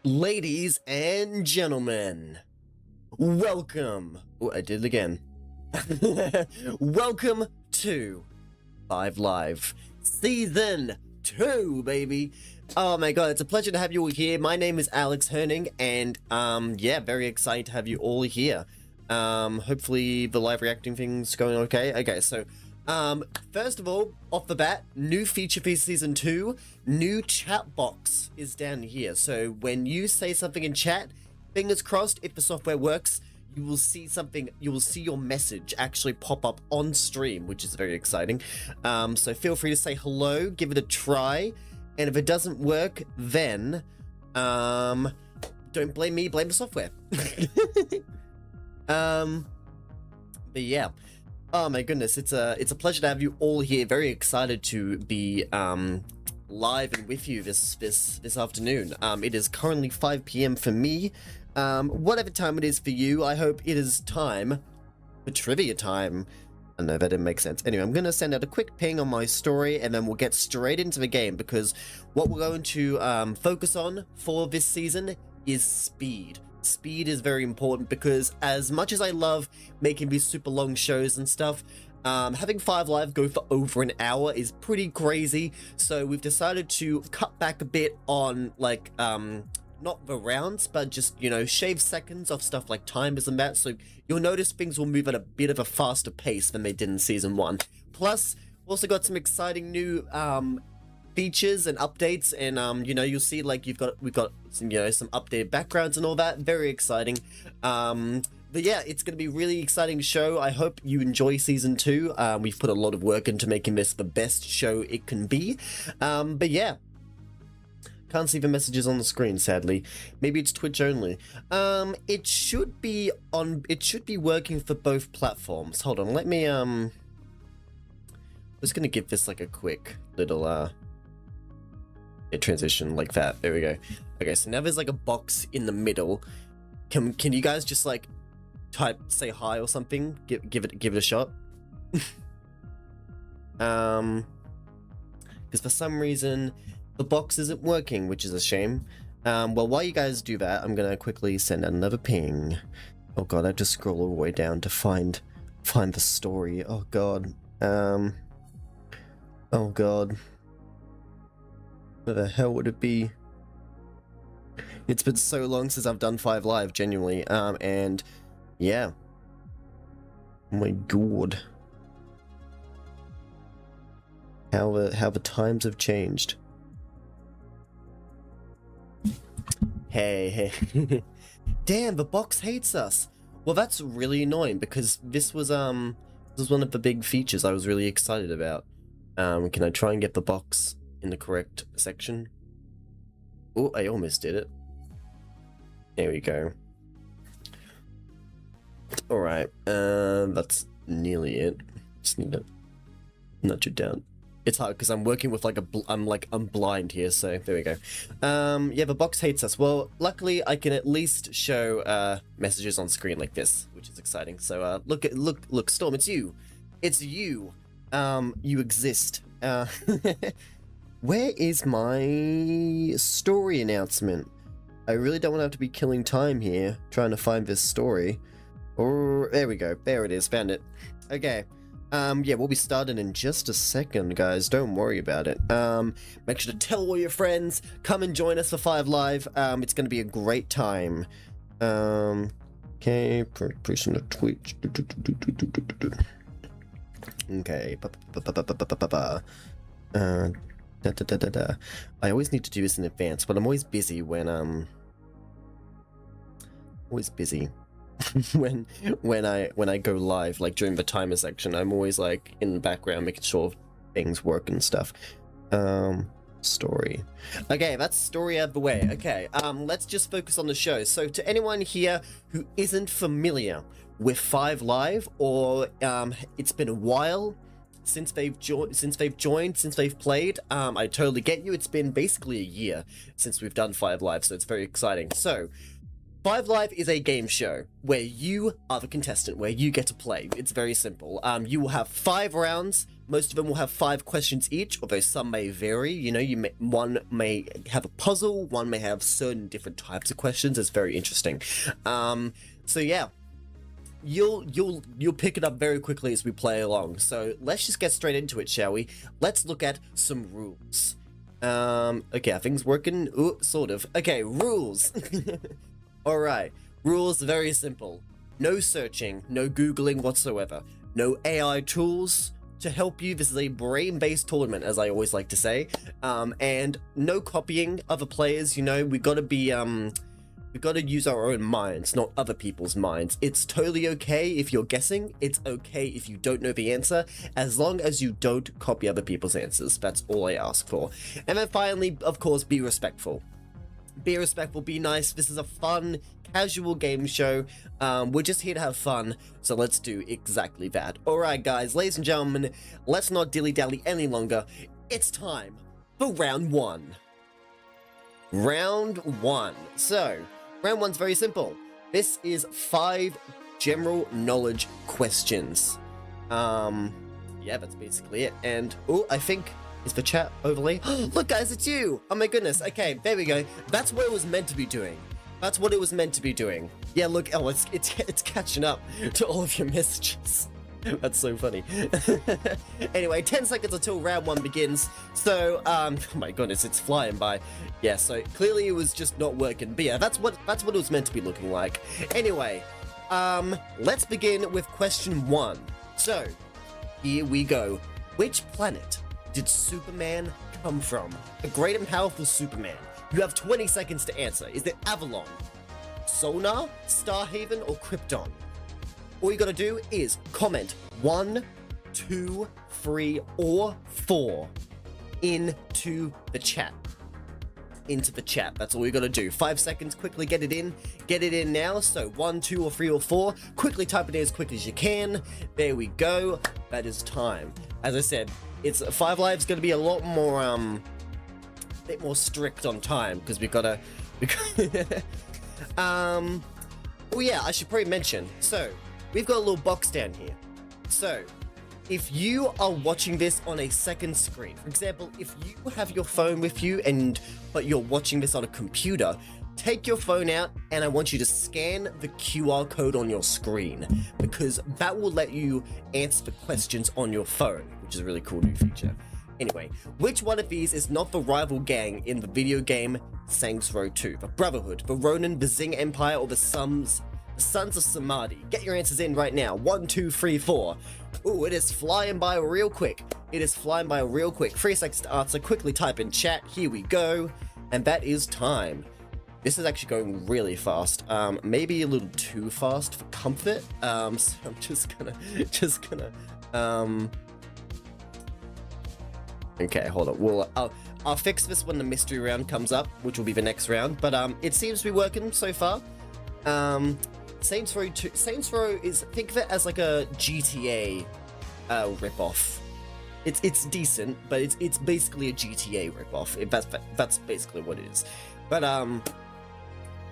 Ladies and gentlemen, welcome. Oh, I did it again. Welcome to 5 Live Season 2, baby. Oh my god, it's a pleasure to have you all here. My name is Alex Herning, and yeah, very excited to have you all here. Hopefully the live reacting thing's going okay. Okay, so first of all, off the bat, new feature for Season 2, new chat box is down here. So when you say something in chat, fingers crossed, if the software works, you will see something, you will see your message actually pop up on stream, which is very exciting. So feel free to say hello, give it a try, and if it doesn't work, then, don't blame me, blame the software. But yeah. Oh my goodness, it's a pleasure to have you all here. Very excited to be live and with you this afternoon. It is currently 5 PM for me. Whatever time it is for you, I hope it is time for trivia time. I know that didn't make sense. Anyway, I'm gonna send out a quick ping on my story, and then we'll get straight into the game, because what we're going to focus on for this season is speed. Speed is very important, because as much as I love making these super long shows and stuff, having 5 Live go for over an hour is pretty crazy. So we've decided to cut back a bit on, like, not the rounds, but just, you know, shave seconds off stuff like timers and that. So you'll notice things will move at a bit of a faster pace than they did in Season 1. Plus, we've also got some exciting new features and updates, and you know, you'll see, like, we've got some, you know, some updated backgrounds and all that. Very exciting. But yeah, it's gonna be a really exciting show. I hope you enjoy Season 2. We've put a lot of work into making this the best show it can be. But yeah, can't see the messages on the screen, sadly. Maybe it's Twitch only. It should be working for both platforms. Hold on, let me I'm just gonna give this like a quick little transition like that. There we go. Okay, so now there's like a box in the middle. Can you guys just like say hi or something? Give it a shot. Because for some reason the box isn't working, which is a shame. Well, while you guys do that, I'm gonna quickly send out another ping. Oh god, I have to scroll all the way down to find the story. Oh god. Oh god. Where the hell would it be? It's been so long since I've done 5 Live, genuinely. And yeah. Oh my god. How the times have changed. Hey. Damn, the box hates us. Well, that's really annoying, because this was one of the big features I was really excited about. Can I try and get the box in the correct section? Oh, I almost did it. There we go. Alright, that's nearly it. Just need to nudge it down. It's hard because I'm working with like I'm blind here, so there we go. Yeah, the box hates us. Well, luckily I can at least show messages on screen like this, which is exciting. So look, Storm, it's you. It's you. You exist. Where is my story announcement? I really don't want to have to be killing time here trying to find this story. Or there we go. There it is. Found it. Okay. Yeah, we'll be starting in just a second, guys. Don't worry about it. Make sure to tell all your friends. Come and join us for 5 Live. It's going to be a great time. Okay, person to Twitch. Okay. I always need to do this in advance, but I'm always busy when when I go live, like during the timer section. I'm always like in the background making sure things work and stuff. Story. Okay, that's story out of the way. Okay, let's just focus on the show. So to anyone here who isn't familiar with 5 Live, or it's been a while since they've played, I totally get you. It's been basically a year since we've done 5 Live, so it's very exciting. So 5 Live is a game show where you are the contestant, where you get to play. It's very simple. You will have 5 rounds Most of them will have 5 questions each, although some may vary. You know, one may have a puzzle, one may have certain different types of questions. It's very interesting. So yeah, you'll pick it up very quickly as we play along. So let's just get straight into it, shall we? Let's look at some rules. Okay, are things working? Ooh, sort of. Okay, rules. All right, rules very simple. No searching, no Googling whatsoever. No AI tools to help you. This is a brain-based tournament, as I always like to say. And no copying other players. You know, we gotta use our own minds, not other people's minds. It's totally okay if you're guessing. It's okay if you don't know the answer, as long as you don't copy other people's answers. That's all I ask for. And then finally, of course, be respectful. Be respectful, be nice. This is a fun, casual game show. We're just here to have fun, so let's do exactly that. Alright guys, ladies and gentlemen, let's not dilly-dally any longer. It's time for round 1. Round 1. So, round 1's very simple. This is 5 general knowledge questions. Yeah, that's basically it. And, oh, I think... is the chat overlay? Look guys, it's you! Oh my goodness, okay, there we go. That's what it was meant to be doing. That's what it was meant to be doing. Yeah, look, oh, it's catching up to all of your messages. That's so funny. Anyway, 10 seconds until round 1 begins. So, oh my goodness, it's flying by. Yeah, so clearly it was just not working. But yeah, that's what it was meant to be looking like. Anyway, let's begin with question 1. So, here we go. Which planet did Superman come from? A great and powerful Superman. You have 20 seconds to answer. Is it Avalon, Sonar, Starhaven, or Krypton? All you gotta do is comment 1, 2, 3, or 4 into the chat. That's all you gotta do. 5 seconds, quickly get it in. Get it in now. So 1, 2, or 3, or 4. Quickly type it in as quick as you can. There we go. That is time. As I said, it's 5 Live's gonna be a lot more bit more strict on time because we gotta oh yeah, I should probably mention, so we've got a little box down here. So if you are watching this on a second screen, for example, if you have your phone with you but you're watching this on a computer, take your phone out and I want you to scan the QR code on your screen, because that will let you answer the questions on your phone, which is a really cool new feature. Anyway, which one of these is not the rival gang in the video game Saints Row 2? The Brotherhood, the Ronin, the Zing Empire, or the Sons of Samadhi? Get your answers in right now. 1, 2, 3, 4. Ooh, it is flying by real quick. 3 seconds to answer. Quickly type in chat. Here we go. And that is time. This is actually going really fast. Maybe a little too fast for comfort. So I'm just gonna okay, hold on. I'll fix this when the mystery round comes up, which will be the next round. But it seems to be working so far. Saints Row 2. Saints Row is, think of it as like a GTA ripoff. It's decent, but it's basically a GTA ripoff. That's basically what it is. But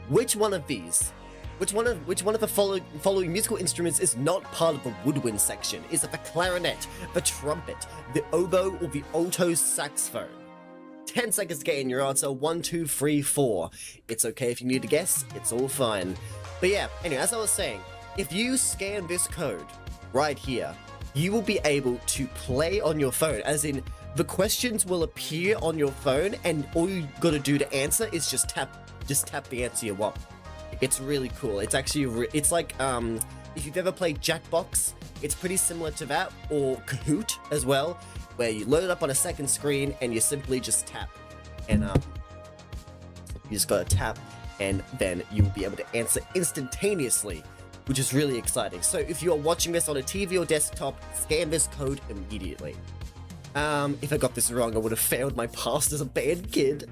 which one of these? Which one of the following musical instruments is not part of the woodwind section? Is it the clarinet, the trumpet, the oboe, or the alto saxophone? 10 seconds to get in your answer. 1, 2, 3, 4. It's okay if you need to guess. It's all fine. But yeah, anyway, as I was saying, if you scan this code right here, you will be able to play on your phone. As in, the questions will appear on your phone, and all you gotta do to answer is just tap the answer you want. It's really cool. It's actually, it's like, if you've ever played Jackbox, it's pretty similar to that, or Kahoot as well, where you load it up on a second screen and you simply just tap. And you just gotta tap, and then you'll be able to answer instantaneously, which is really exciting. So if you're watching this on a TV or desktop, scan this code immediately. If I got this wrong, I would have failed my past as a bad kid.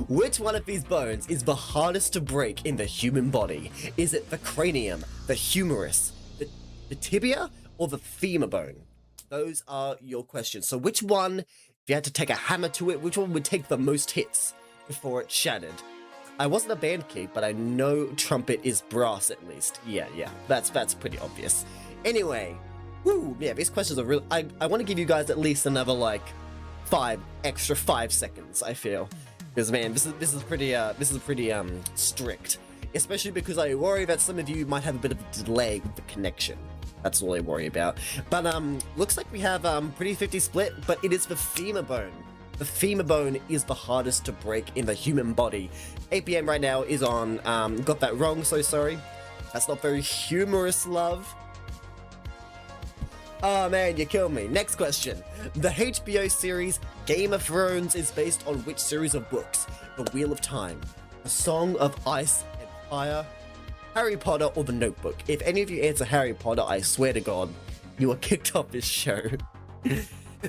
Which one of these bones is the hardest to break in the human body? Is it the cranium, the humerus, the tibia, or the femur bone? Those are your questions. So which one, if you had to take a hammer to it, which one would take the most hits before it shattered? I wasn't a band kid, but I know trumpet is brass at least. Yeah, that's pretty obvious. Anyway, Woo, yeah, these questions are real. I want to give you guys at least another like 5 seconds, I feel. Because man, this is pretty strict. Especially because I worry that some of you might have a bit of a delay with the connection. That's all I worry about. But looks like we have pretty 50 split, but it is the femur bone. The femur bone is the hardest to break in the human body. APM right now is on, got that wrong, so sorry. That's not very humorous, love. Oh man, you killed me. Next question. The HBO series Game of Thrones is based on which series of books? The Wheel of Time, The Song of Ice and Fire, Harry Potter, or The Notebook? If any of you answer Harry Potter, I swear to God, you are kicked off this show.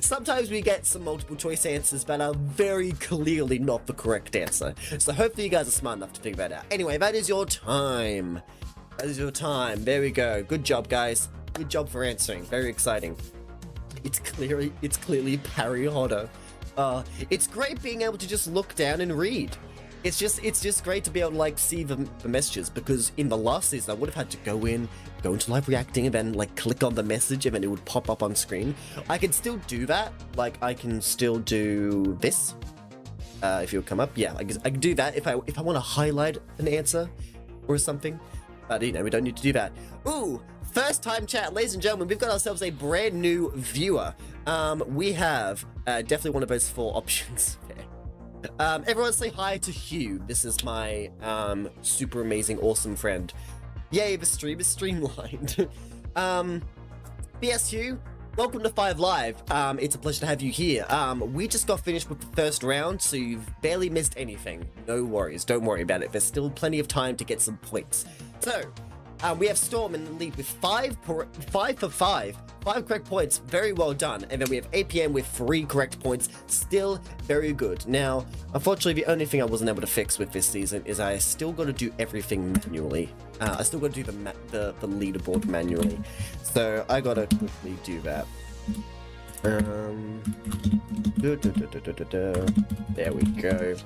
Sometimes we get some multiple choice answers that are very clearly not the correct answer. So hopefully you guys are smart enough to figure that out. Anyway, that is your time. That is your time. There we go. Good job, guys. Good job for answering. Very exciting. It's clearly Harry Potter. It's great being able to just look down and read. It's just great to be able to like see the messages, because in the last season I would have had to go into live reacting and then like click on the message and then it would pop up on screen. I can still do that. Like I can still do this. If you'll come up, yeah, I can do that if I want to highlight an answer or something. But you know, we don't need to do that. Ooh, first time chat, ladies and gentlemen. We've got ourselves a brand new viewer. We have definitely one of those 4 options there. Everyone say hi to Hugh. This is my super amazing, awesome friend. Yay, the stream is streamlined. BS Hugh, welcome to 5 Live. It's a pleasure to have you here. We just got finished with the first round, so you've barely missed anything. No worries, don't worry about it. There's still plenty of time to get some points. So, we have Storm in the lead with 5 for 5 correct points. Very well done. And then we have APM with 3 correct points. Still very good. Now, unfortunately, the only thing I wasn't able to fix with this season is I still got to do everything manually. I still got to do the leaderboard manually. So I got to quickly do that. There we go.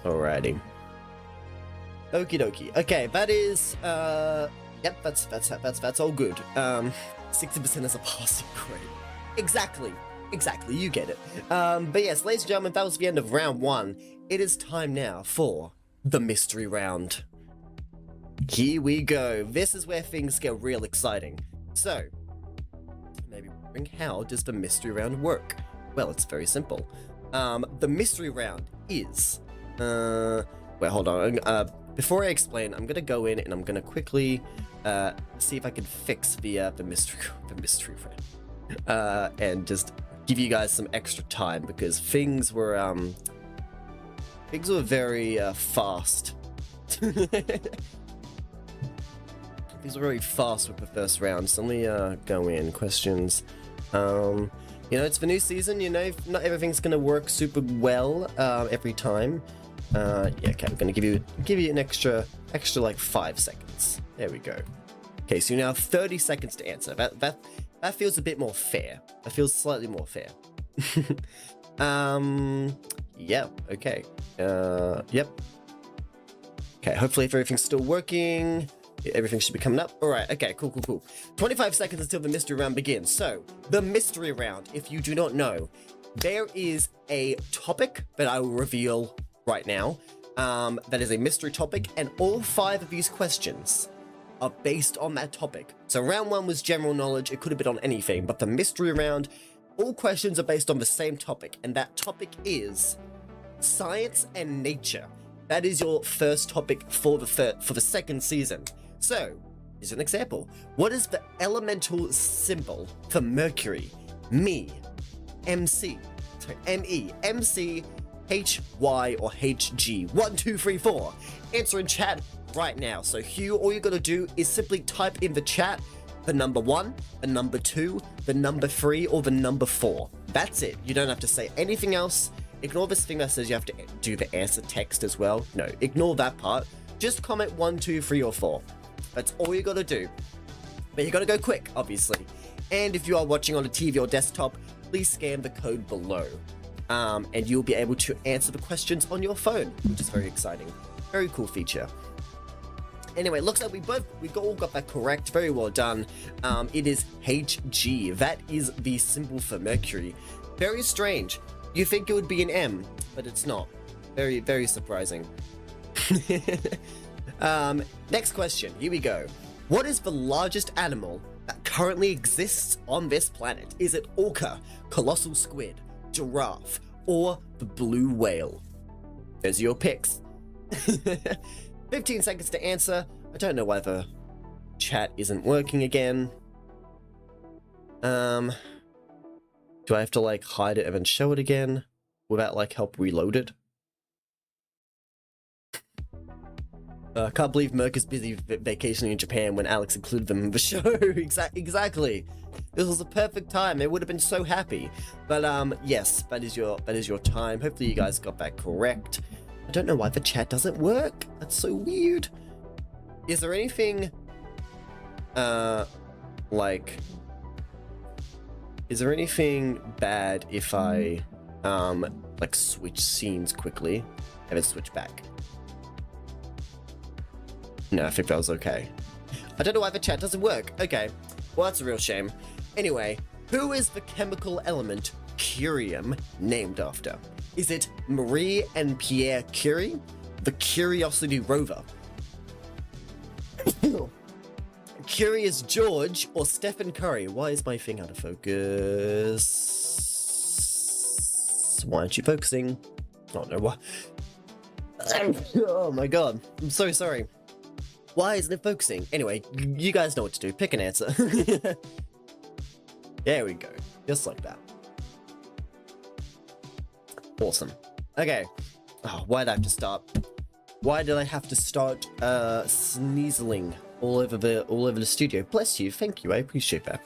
Alrighty. Okie dokie. Okay, that is yep, that's all good. 60% is a passing grade. Exactly, you get it. But yes, ladies and gentlemen, that was the end of round 1. It is time now for the mystery round. Here we go. This is where things get real exciting. So, maybe wondering, how does the mystery round work? Well, it's very simple. The mystery round is well, hold on. Before I explain, I'm gonna go in and I'm gonna quickly see if I can fix the mystery round, and just give you guys some extra time, because things were very fast. Things were very fast with the first round. So let me go in questions. You know, it's the new season. You know, not everything's gonna work super well every time. Yeah, okay, I'm gonna give you an extra like 5 seconds. There we go. Okay, so you now have 30 seconds to answer. That feels a bit more fair. That feels slightly more fair. Yeah, okay. Yep. Okay, hopefully if everything's still working, everything should be coming up. Alright, okay, cool. 25 seconds until the mystery round begins. So, the mystery round, if you do not know, there is a topic that I will reveal right now. That is a mystery topic, and all 5 of these questions are based on that topic. So round 1 was general knowledge. It could have been on anything, but the mystery round, all questions are based on the same topic, and that topic is science and nature. That is your first topic for the second season. So, here's an example. What is the elemental symbol for Mercury? Me, MC, HY, or HG. 1, 2, 3, 4. Answer in chat right now. So Hugh, all you gotta do is simply type in the chat the number 1, the number 2, the number 3, or the number 4. That's it. You don't have to say anything else. Ignore this thing that says you have to do the answer text as well. No, ignore that part. Just comment 1, 2, 3, or 4. That's all you gotta do. But you gotta go quick, obviously. And if you are watching on a TV or desktop, please scan the code below. And you'll be able to answer the questions on your phone, which is very exciting. Very cool feature. Anyway, looks like we all got that correct. Very well done. It is Hg. That is the symbol for Mercury. Very strange. You think it would be an M, but it's not. Very, very surprising. Next question. Here we go. What is the largest animal that currently exists on this planet? Is it orca, colossal squid, giraffe, or the blue whale? Those are your picks. 15 seconds to answer. I don't know why the chat isn't working again. Do I have to like hide it and then show it again? Will that like help reload it? I can't believe Merc is busy vacationing in Japan when Alex included them in the show. Exactly. This was the perfect time. They would have been so happy. But yes, that is your time. Hopefully you guys got that correct. I don't know why the chat doesn't work. That's so weird. Is there anything like, is there anything bad if I like switch scenes quickly and then switch back? No, I think that was okay. I don't know why the chat doesn't work. Okay, well that's a real shame. Anyway, who is the chemical element curium named after? Is it Marie and Pierre Curie, the Curiosity rover, Curious George, or Stephen Curry? Why is my thing out of focus? Why aren't you focusing? I don't know why. Oh my god, I'm so sorry. Why isn't it focusing? Anyway, you guys know what to do. Pick an answer. There we go. Just like that. Awesome. Okay. Oh, why did I have to start? Why did I have to start sneezing all over the studio? Bless you. Thank you. I appreciate that.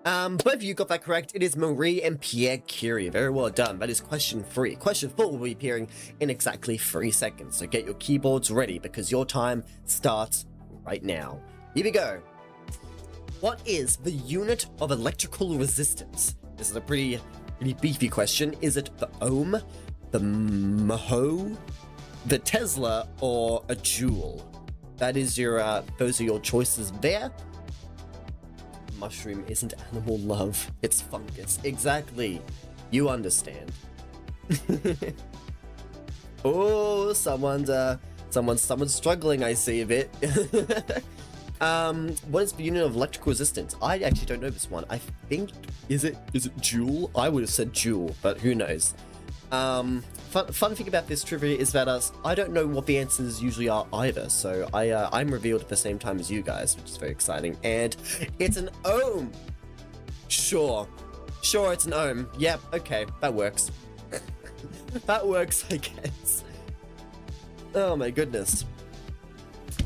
Both of you got that correct. It is Marie and Pierre Curie. Very well done. That is question 3. Question 4 will be appearing in exactly 3 seconds. So get your keyboards ready because your time starts right now. Here we go. What is the unit of electrical resistance? This is a pretty beefy question. Is it the ohm, the mho, the Tesla, or a joule? That is your those are your choices there. Mushroom isn't animal love, it's fungus. Exactly. You understand. Oh, someone's struggling, I see a bit. What is the unit of electrical resistance? I actually don't know this one. I think is it joule? I would have said joule, but who knows? Fun thing about this trivia is that I don't know what the answers usually are either, so I'm revealed at the same time as you guys, which is very exciting. And it's an ohm. Sure, it's an ohm. Yep, okay, that works. That works, I guess. Oh my goodness.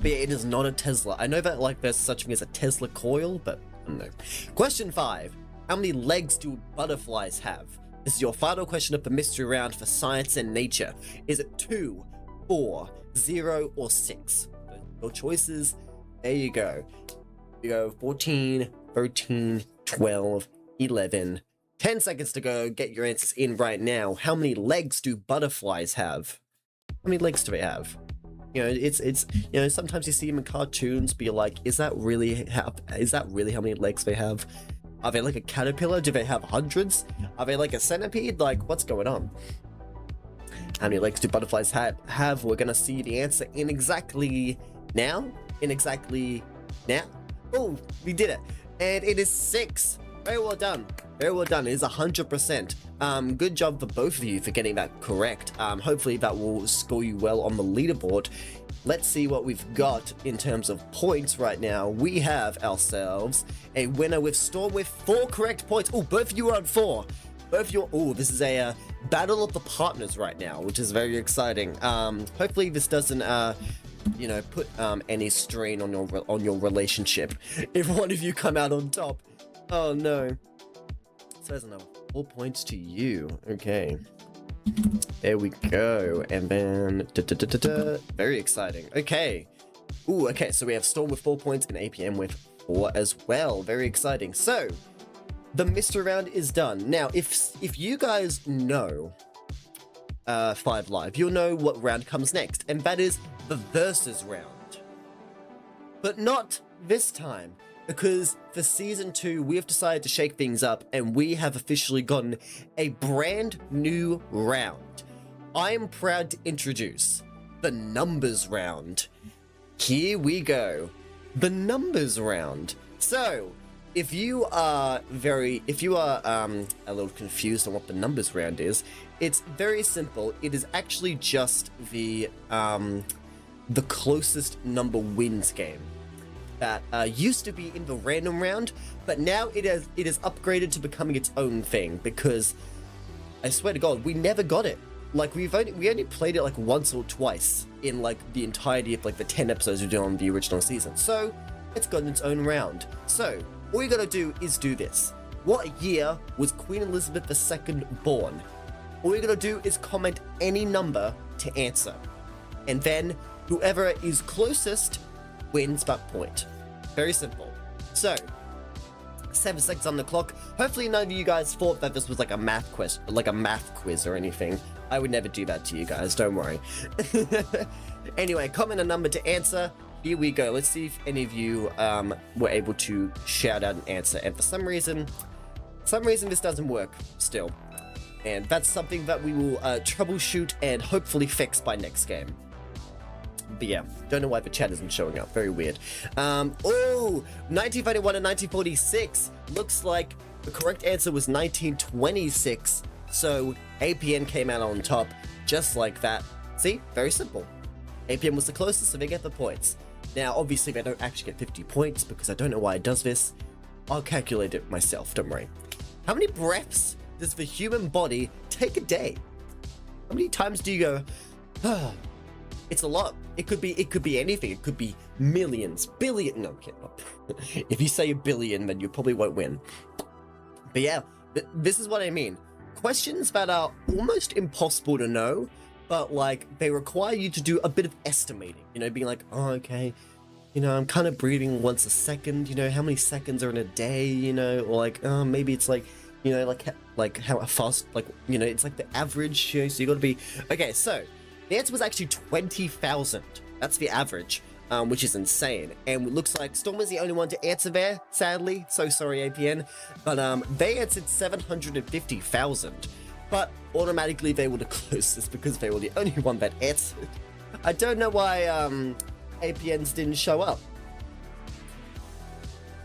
But yeah, it is not a Tesla. I know that like there's such thing as a Tesla coil, but I don't know. Question 5. How many legs do butterflies have? This is your final question of the mystery round for science and nature. Is it 2, 4, 0, or 6? Your choices. There you go. You go 14, 13, 12, 11. 10 seconds to go. Get your answers in right now. How many legs do butterflies have? How many legs do they have? You know, it's you know, sometimes you see them in cartoons, but you're like, is that really how many legs they have? Are they like a caterpillar? Do they have hundreds? Are they like a centipede? Like, what's going on? How many legs do butterflies have? We're gonna see the answer in exactly now. Oh, we did it. And it is 6. Very well done. Very well done. It is 100%. Good job for both of you for getting that correct. Hopefully that will score you well on the leaderboard. Let's see what we've got in terms of points right now. We have ourselves a winner with Storm with 4 correct points. Oh, both of you are on 4. Both of you. Oh, this is a battle of the partners right now, which is very exciting. Hopefully this doesn't you know, put any strain on your relationship if one of you come out on top. Oh no. So there's another 4 points to you. Okay. There we go. And then very exciting. Okay. Ooh, okay, so we have Storm with 4 points and APM with 4 as well. Very exciting. So the mystery round is done. Now, if you guys know 5 Live, you'll know what round comes next, and that is the versus round. But not this time, because for Season 2, we have decided to shake things up, and we have officially gotten a brand new round. I am proud to introduce the numbers round. Here we go. The numbers round. So, if you are a little confused on what the numbers round is, it's very simple. It is actually just the closest number wins game that used to be in the random round, but now it is upgraded to becoming its own thing, because I swear to God, we never got it. Like, we only played it like once or twice in like the entirety of like the 10 episodes we did on the original season. So it's got its own round. So all you gotta do is do this. What year was Queen Elizabeth II born? All you gotta do is comment any number to answer. And then whoever is closest wins that point. Very simple. So 7 seconds on the clock. Hopefully none of you guys thought that this was like a math quiz or anything. I would never do that to you guys, don't worry. Anyway, comment a number to answer. Here we go. Let's see if any of you were able to shout out an answer. And for some reason this doesn't work still. And that's something that we will troubleshoot and hopefully fix by next game. But yeah, don't know why the chat isn't showing up. Very weird. 1931 and 1946. Looks like the correct answer was 1926. So APN came out on top, just like that. See? Very simple. APN was the closest, so they get the points. Now, obviously, they don't actually get 50 points, because I don't know why it does this. I'll calculate it myself, don't worry. How many breaths does the human body take a day? How many times do you go, It's a lot. It could be anything. It could be millions, billion. No, I'm kidding. If you say a billion, then you probably won't win. But yeah, this is what I mean. Questions that are almost impossible to know, but like they require you to do a bit of estimating. You know, being like, oh, okay, you know, I'm kind of breathing once a second. You know, how many seconds are in a day? You know, or like, maybe it's like, you know, like how fast, like, you know, it's like the average. You know, so you got to be okay. So the answer was actually 20,000. That's the average, which is insane. And it looks like Storm was the only one to answer there, sadly. So sorry, APN. But they answered 750,000. But automatically they were the closest because they were the only one that answered. I don't know why APNs didn't show up.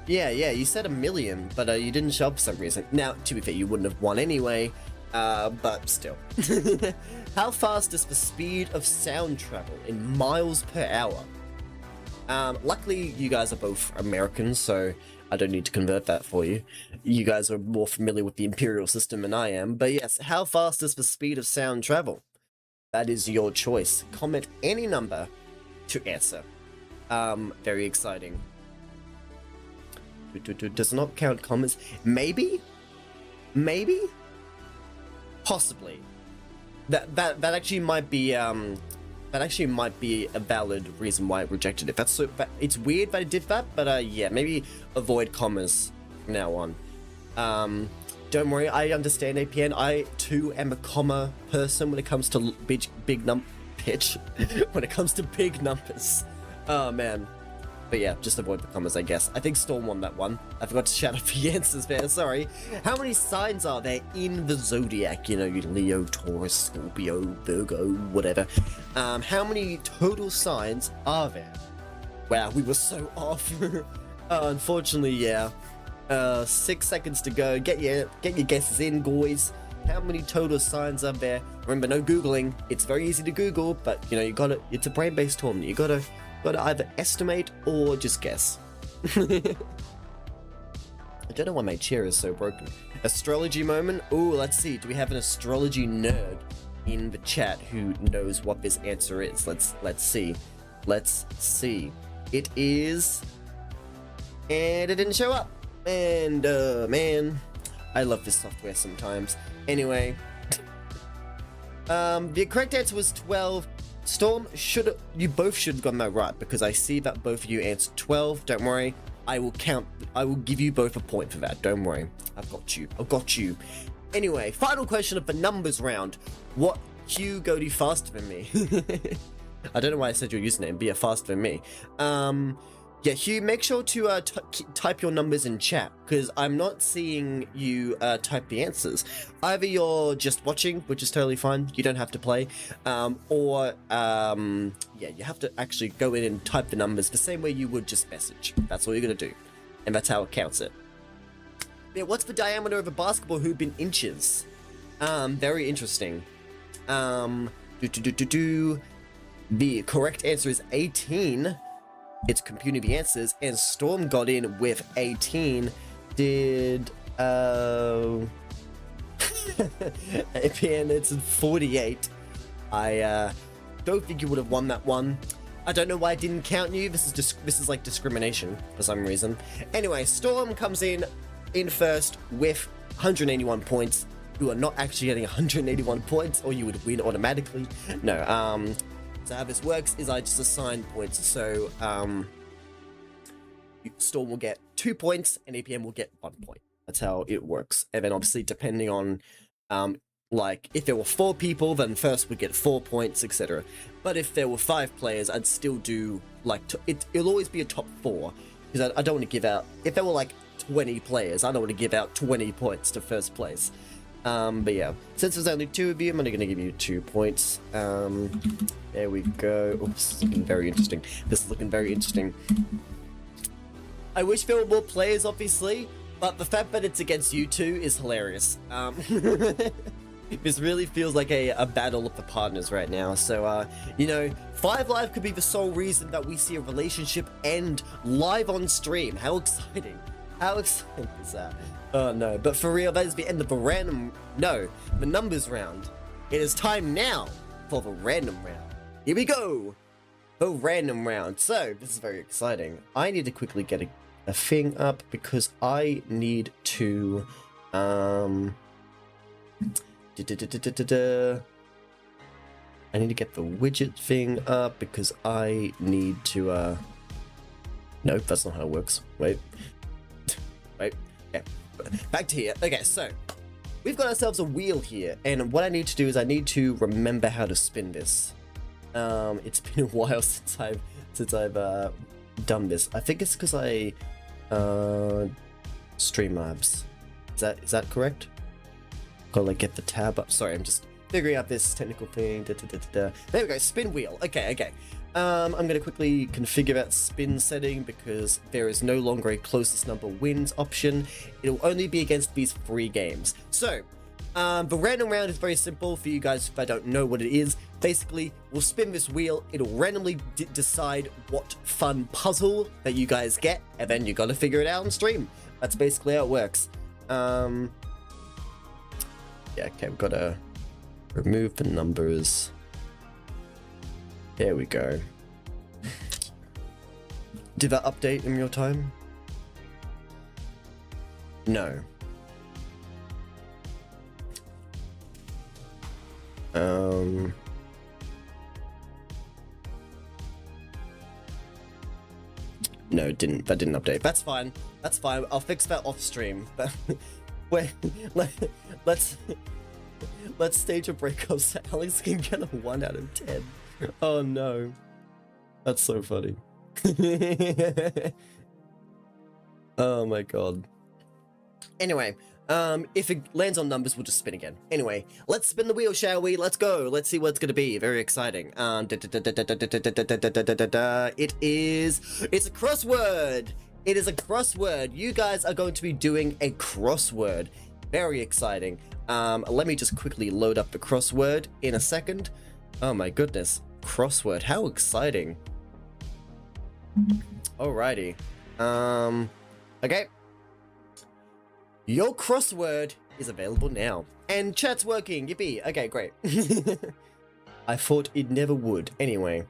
Yeah, you said a million, but you didn't show up for some reason. Now, to be fair, you wouldn't have won anyway. But still. How fast is the speed of sound travel in miles per hour? Luckily, you guys are both Americans, so I don't need to convert that for you. You guys are more familiar with the imperial system than I am. But yes, how fast is the speed of sound travel? That is your choice. Comment any number to answer. Very exciting. Does not count comments. Maybe? Possibly. That actually might be a valid reason why it rejected it. It's weird that it did that, but yeah, maybe avoid commas from now on. Don't worry, I understand APN. I too am a comma person when it comes to when it comes to big numbers. Oh man. But yeah, just avoid the commas, I guess. I think Storm won that one. I forgot to shout out the answers there, sorry. How many signs are there in the zodiac? You know, Leo, Taurus, Scorpio, Virgo, whatever. How many total signs are there? Wow, we were so off. Unfortunately, yeah. 6 seconds to go. Get your guesses in, guys. How many total signs are there? Remember, no Googling. It's very easy to Google, but you know, it's a brain-based tournament. You gotta either estimate or just guess. I don't know why my chair is so broken. Astrology moment? Ooh, let's see. Do we have an astrology nerd in the chat who knows what this answer is? Let's see. Let's see. It is... And it didn't show up. And, man. I love this software sometimes. Anyway. The correct answer was 12. Storm, you both should have gotten that right, because I see that both of you answered 12. Don't worry, I will give you both a point for that. Don't worry, I've got you. Anyway, final question of the numbers round. What Hugh Goaty faster than me. I don't know why I said your username, but yeah, faster than me. Yeah, Hugh, make sure to type your numbers in chat, because I'm not seeing you type the answers. Either you're just watching, which is totally fine, you don't have to play, or yeah, you have to actually go in and type the numbers the same way you would just message. That's all you're gonna do, and that's how it counts it. Yeah, what's the diameter of a basketball hoop in inches? Very interesting. The correct answer is 18. It's computing the answers, and Storm got in with 18. Did APN, it's 48. I don't think you would have won that one. I don't know why I didn't count you. This is like discrimination for some reason. Anyway, Storm comes in first with 181 points. You are not actually getting 181 points, or you would win automatically. No, so how this works is I just assign points. So Storm will get 2 points and APM will get 1 point. That's how it works. And then obviously depending on like if there were 4 people, then first would get 4 points, etc. But if there were 5 players, I'd still do like it'll always be a top 4, because I don't want to give out, if there were like 20 players, I don't want to give out 20 points to first place. But yeah, since there's only 2 of you, I'm only going to give you 2 points. There we go. Oops, this is looking very interesting. This is looking very interesting. I wish there were more players, obviously, but the fact that it's against you two is hilarious. This really feels like a battle of the partners right now. So, you know, 5 Live could be the sole reason that we see a relationship end live on stream. How exciting. How exciting is that? Oh no, but for real, that is the end of the numbers round. It is time now for the random round. Here we go! The random round. So, this is very exciting. I need to quickly get a thing up, because I need to, I need to get the widget thing up, because I need to, nope, that's not how it works. Wait. Wait. Okay. Back to here. Okay, so we've got ourselves a wheel here, and what I need to do is I need to remember how to spin this. It's been a while since I've done this. I think it's because I Streamlabs. Is that correct? Gotta like get the tab up. Sorry, I'm just figuring out this technical thing. There we go. Spin wheel. Okay. I'm going to quickly configure that spin setting, because there is no longer a closest number wins option. It'll only be against these 3 games. So, the random round is very simple for you guys if I don't know what it is. Basically, we'll spin this wheel. It'll randomly decide what fun puzzle that you guys get, and then you got to figure it out on stream. That's basically how it works. Yeah, okay, we've got to remove the numbers. There we go. Did that update in real time? No. No, it didn't. That didn't update. That's fine. That's fine. I'll fix that off stream. But wait, let's stage a breakup so Alex can get a 1 out of 10. Oh no. That's so funny. Oh my god. Anyway, if it lands on numbers, we'll just spin again. Anyway, let's spin the wheel, shall we? Let's go. Let's see what it's gonna be. Very exciting. It's a crossword. It is a crossword. You guys are going to be doing a crossword. Very exciting. Let me just quickly load up the crossword in a second. Oh my goodness. Crossword. How exciting. Alrighty. Okay. Your crossword is available now. And chat's working. Yippee. Okay, great. I thought it never would. Anyway.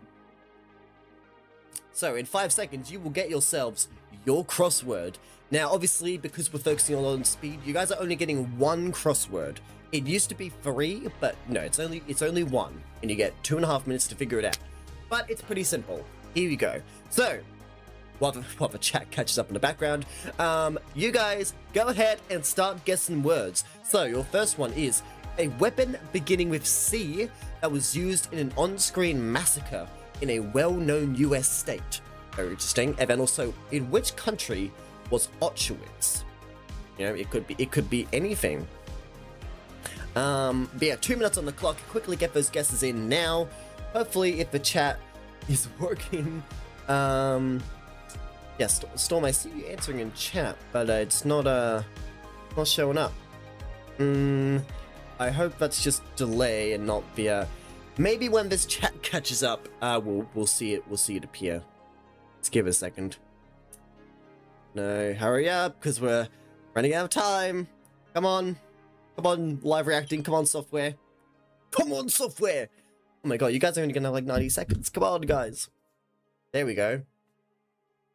So, in 5 seconds, you will get yourselves your crossword. Now, obviously, because we're focusing on speed, you guys are only getting 1 crossword. It used to be 3, but no, it's only 1. And you get 2.5 minutes to figure it out. But it's pretty simple. Here we go. So, while the chat catches up in the background, you guys go ahead and start guessing words. So, your first one is A weapon beginning with C that was used in an on-screen massacre in a well-known US state. Very interesting. And then also, in which country was Auschwitz? You know, it could be anything. But yeah, 2 minutes on the clock. Quickly get those guesses in now. Hopefully, if the chat is working. Yeah, Storm, I see you answering in chat, but it's not showing up. I hope that's just delay and not the maybe when this chat catches up, we'll see it appear. Let's give it a second. No, hurry up, because we're running out of time. Come on, live reacting. Come on, software. Come on, software. Oh my god, you guys are only gonna have like 90 seconds. Come on, guys. There we go.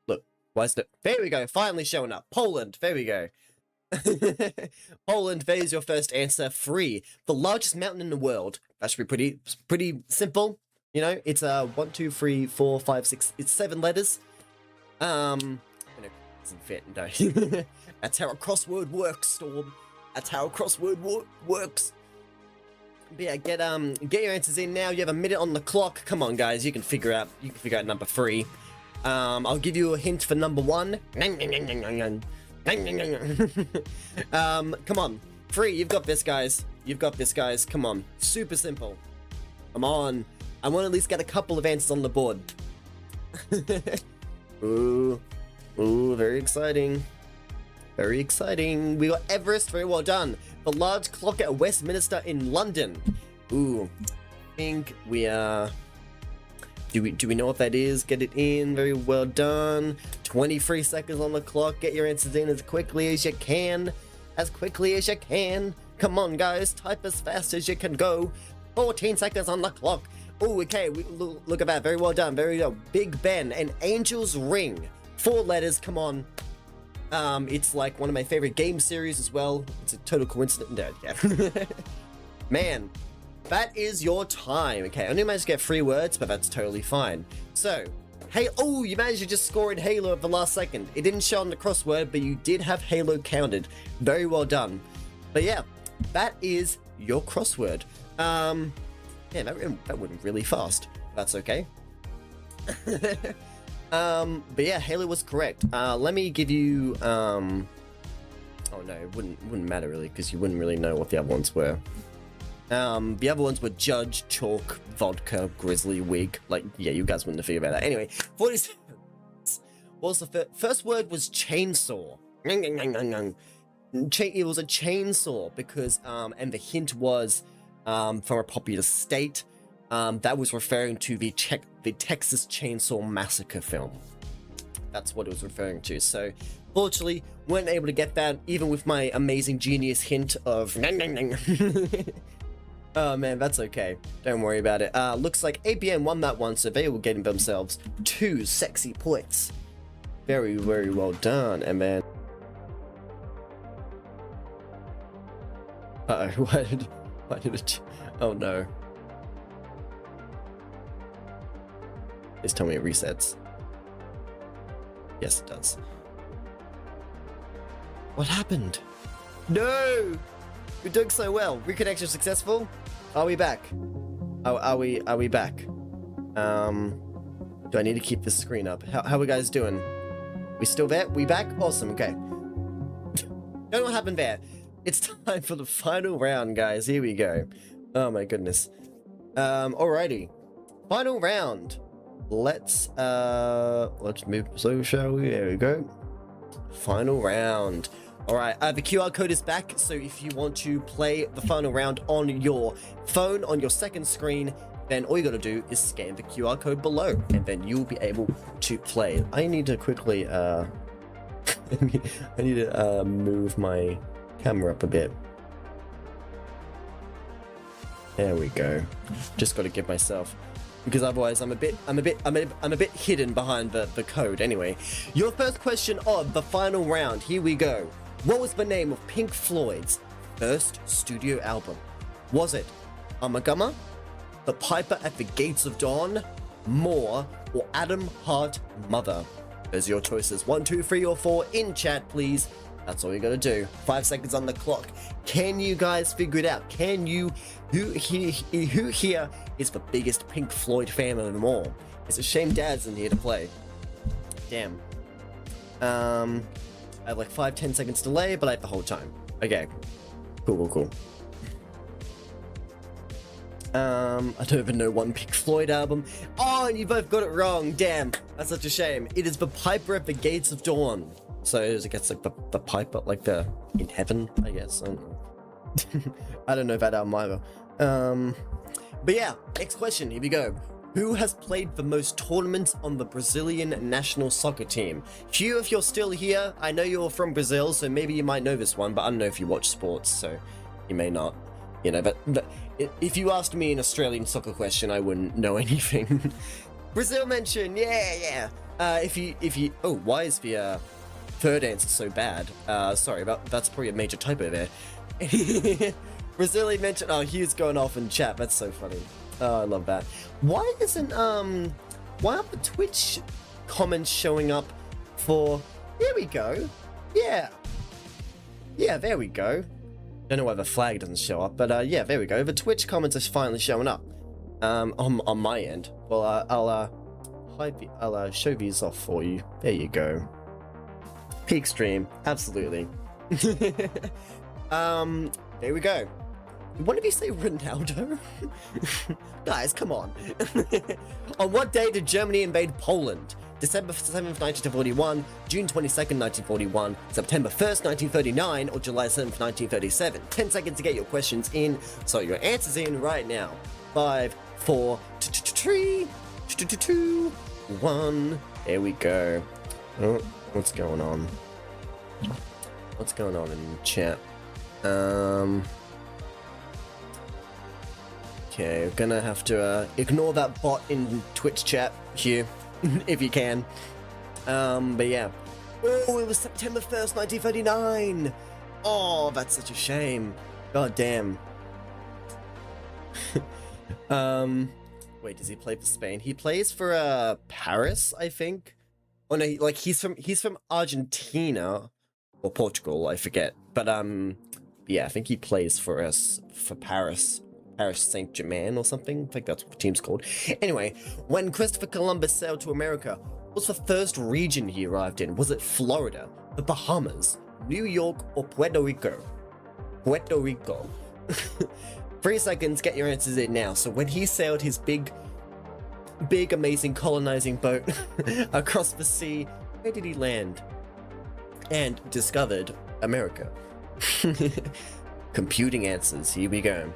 Look, why is it? There we go. Finally showing up. Poland. There we go. Poland, there's your first answer. 3. The largest mountain in the world. That should be pretty simple. You know, it's 1, 2, 3, 4, 5, 6. It's 7 letters. You know, doesn't fit. No. That's how a crossword works, Storm. That's how a crossword works. But yeah, get your answers in now. You have a minute on the clock. Come on, guys. You can figure out number 3. I'll give you a hint for number 1. Come on. 3, you've got this, guys. You've got this, guys. Come on. Super simple. Come on. I want to at least get a couple of answers on the board. Ooh, very exciting. Very exciting. We got Everest. Very well done. The large clock at Westminster in London. Ooh. I think we are... Do we know what that is? Get it in. Very well done. 23 seconds on the clock. Get your answers in as quickly as you can. As quickly as you can. Come on, guys. Type as fast as you can go. 14 seconds on the clock. Oh, okay. Look at that. Very well done. Very well. Big Ben. An Angel's Ring. 4 letters. Come on. It's like one of my favorite game series as well. It's a total coincidence. No, yeah. Man. That is your time. Okay, I only managed to get 3 words, but that's totally fine. So, hey, oh, you managed to just score in Halo at the last second. It didn't show on the crossword, but you did have Halo counted. Very well done. But yeah, that is your crossword. Yeah, that went really fast. That's okay. But yeah, Halo was correct. Let me give you, oh no, it wouldn't matter really, because you wouldn't really know what the other ones were. The other ones were Judge, Chalk, Vodka, Grizzly, Wig. Like, yeah, you guys wouldn't have figured about that. Anyway, 47. What was the first word was chainsaw. It was a chainsaw because, and the hint was, from a popular state, that was referring to the Texas Chainsaw Massacre film. That's what it was referring to. So, fortunately, weren't able to get that, even with my amazing genius hint of Oh man, that's okay. Don't worry about it. Looks like ABM won that one, so they will get themselves 2 sexy points. Very, very well done, and man. Uh-oh, why did it... Oh no. Please tell me it resets. Yes, it does. What happened? No! We're doing so well. Reconnection successful. Are we back? Are we back? Do I need to keep the screen up? How are we guys doing? We still there? We back? Awesome, okay. Don't know what happened there. It's time for the final round, guys. Here we go. Oh my goodness. Alrighty. Final round. Let's move so shall we? There we go. Final round. Alright, the QR code is back, so if you want to play the final round on your phone, on your second screen, then all you gotta do is scan the QR code below, and then you'll be able to play. I need to quickly, I need to, move my camera up a bit. There we go. Just gotta give myself... Because otherwise I'm a bit hidden behind the code. Anyway, your first question of the final round. Here we go. What was the name of Pink Floyd's first studio album? Was it Amagama, The Piper at the Gates of Dawn, More, or Adam Hart Mother? There's your choices. 1, 2, 3, or 4 in chat, please. That's all you gotta do. 5 seconds on the clock. Can you guys figure it out? Can you? Who here is the biggest Pink Floyd fan of them all? It's a shame Dad's in here to play. Damn. I have like 5-10 seconds delay, but I have the whole time. Okay. Cool. I don't even know one Pink Floyd album. Oh, and you both got it wrong. Damn. That's such a shame. It is The Piper at the Gates of Dawn. So it gets like the piper, like the in heaven, I guess. I don't know. I don't know that album either. But yeah, next question. Here we go. Who has played the most tournaments on the Brazilian national soccer team? Hugh, if you're still here, I know you're from Brazil, so maybe you might know this one, but I don't know if you watch sports, so you may not. You know, but if you asked me an Australian soccer question, I wouldn't know anything. Brazil mention, yeah. If you, oh, why is the third answer so bad? Sorry, that's probably a major typo there. Brazilian mention, oh, Hugh's going off in chat. That's so funny. Oh, I love that. Why aren't the Twitch comments showing up for? Here we go. Yeah, there we go. Don't know why the flag doesn't show up, but yeah, there we go. The Twitch comments are finally showing up on my end. Well, I'll show these off for you. There you go. Peak stream, absolutely. There we go. What did he say, Ronaldo? Guys, come on. On what day did Germany invade Poland? December 7th, 1941, June 22nd, 1941, September 1st, 1939, or July 7th, 1937? 10 seconds to get your questions in, so your answers in right now. 5, 4, 3, 2, 1. There we go. Oh, what's going on? What's going on in chat? Okay, we're gonna have to ignore that bot in Twitch chat here, if you can. But yeah. Oh, it was September 1st, 1939! Oh, that's such a shame. God damn. Wait, does he play for Spain? He plays for Paris, I think. Oh no, like he's from Argentina or Portugal, I forget. But yeah, I think he plays for Paris. Paris Saint-Germain or something. I think that's what the team's called. Anyway, when Christopher Columbus sailed to America, what's the first region he arrived in? Was it Florida, the Bahamas, New York, or Puerto Rico? Puerto Rico. 3 seconds, get your answers in now. So when he sailed his big amazing colonizing boat across the sea, where did he land? And discovered America. Computing answers, here we go.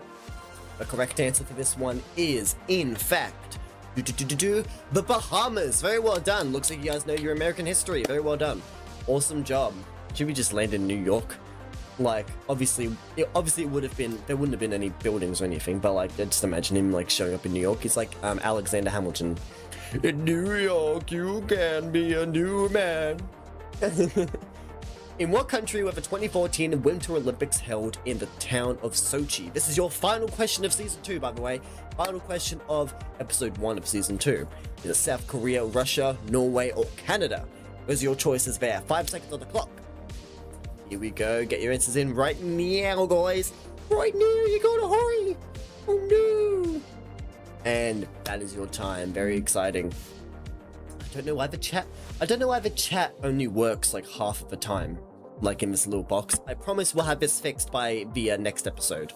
The correct answer for this one is, in fact, the Bahamas. Very well done. Looks like you guys know your American history. Very well done. Awesome job. Should we just land in New York? Like, obviously it would have been, there wouldn't have been any buildings or anything, but like, just imagine him like showing up in New York. He's like Alexander Hamilton. In New York, you can be a new man. In what country were the 2014 Winter Olympics held in the town of Sochi? This is your final question of Season 2, by the way. Final question of Episode 1 of Season 2. Is it South Korea, Russia, Norway, or Canada? Those are your choices there. 5 seconds on the clock. Here we go. Get your answers in right now, guys. Right now, you gotta hurry. Oh, no. And that is your time. Very exciting. I don't know why the chat only works like half of the time, like in this little box. I promise we'll have this fixed by the next episode.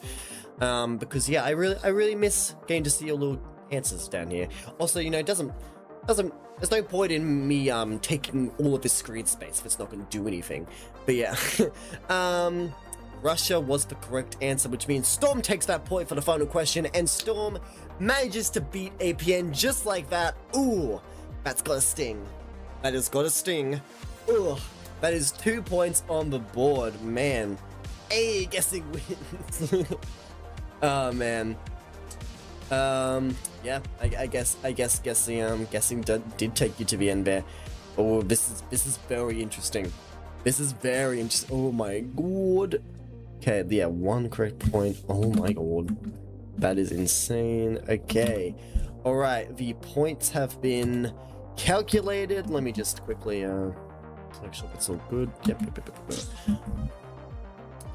Because yeah, I really miss getting to see your little answers down here. Also, you know, there's no point in me taking all of this screen space if it's not going to do anything. But yeah, Russia was the correct answer, which means Storm takes that point for the final question, and Storm manages to beat APN just like that. Ooh. That's got a sting. That has got a sting. Ugh. That is 2 points on the board, man. Hey, guessing wins. Oh man. Yeah. I guess guessing did take you to the end there. Oh, this is very interesting. This is very interesting. Oh my god. Okay, yeah, 1 correct point. Oh my god. That is insane. Okay. Alright, the points have been calculated. Let me just quickly Make sure that's all good. Yep.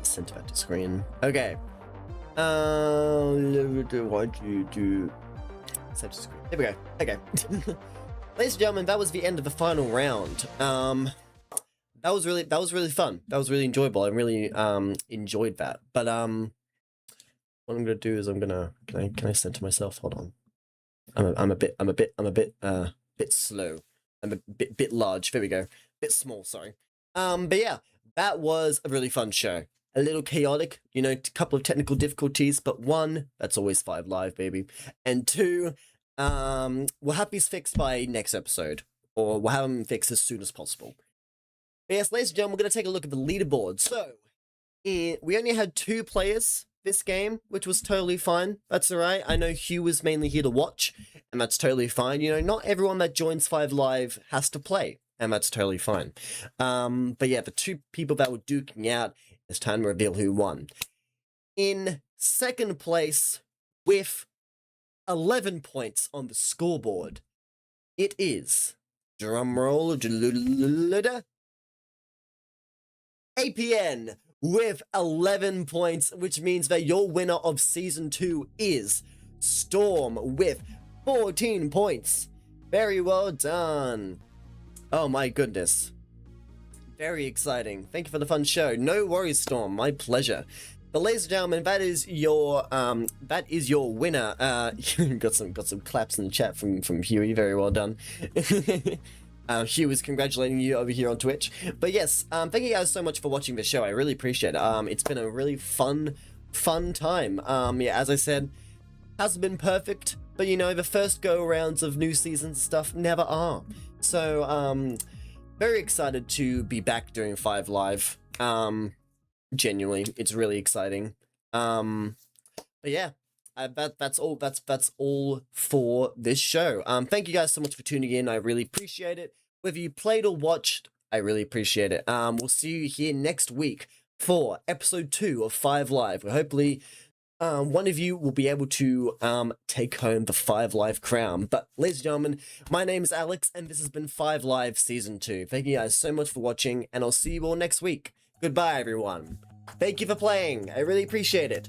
Center back to screen. Okay. Why'd you do center to screen? There we go. Okay. Ladies and gentlemen, that was the end of the final round. That was really fun. That was really enjoyable. I really enjoyed that. But what I'm gonna do is can I center myself? Hold on. I'm a bit slow. I'm a bit large. There we go. Bit small, sorry. But yeah, that was a really fun show. A little chaotic, you know, a couple of technical difficulties, but one, that's always 5 Live, baby. And 2, we'll have these fixed by next episode, or we'll have them fixed as soon as possible. But yes, ladies and gentlemen, we're going to take a look at the leaderboard. So, we only had 2 players this game, which was totally fine. That's alright. I know Hugh was mainly here to watch, and that's totally fine. You know, not everyone that joins 5 Live has to play, and that's totally fine. But yeah, the 2 people that were duking out, it's time to reveal who won. In second place, with 11 points on the scoreboard, it is, drumroll, APN with 11 points, which means that your winner of Season 2 is Storm with 14 points. Very well done. Oh my goodness. Very exciting. Thank you for the fun show. No worries, Storm. My pleasure. But ladies and gentlemen, that is your winner. Got some claps in the chat from Huey. Very well done. Hugh is congratulating you over here on Twitch. But yes, thank you guys so much for watching the show. I really appreciate it. It's been a really fun time. Yeah, as I said, hasn't been perfect, but you know, the first go-arounds of new season stuff never are. So, very excited to be back doing 5 Live. Genuinely, it's really exciting. But yeah, that's all for this show. Thank you guys so much for tuning in. I really appreciate it. Whether you played or watched, I really appreciate it. We'll see you here next week for episode 2 of 5 Live, where hopefully one of you will be able to take home the 5 Live crown. But ladies and gentlemen, my name is Alex, and this has been 5 Live Season 2. Thank you guys so much for watching, and I'll see you all next week. Goodbye, everyone. Thank you for playing. I really appreciate it.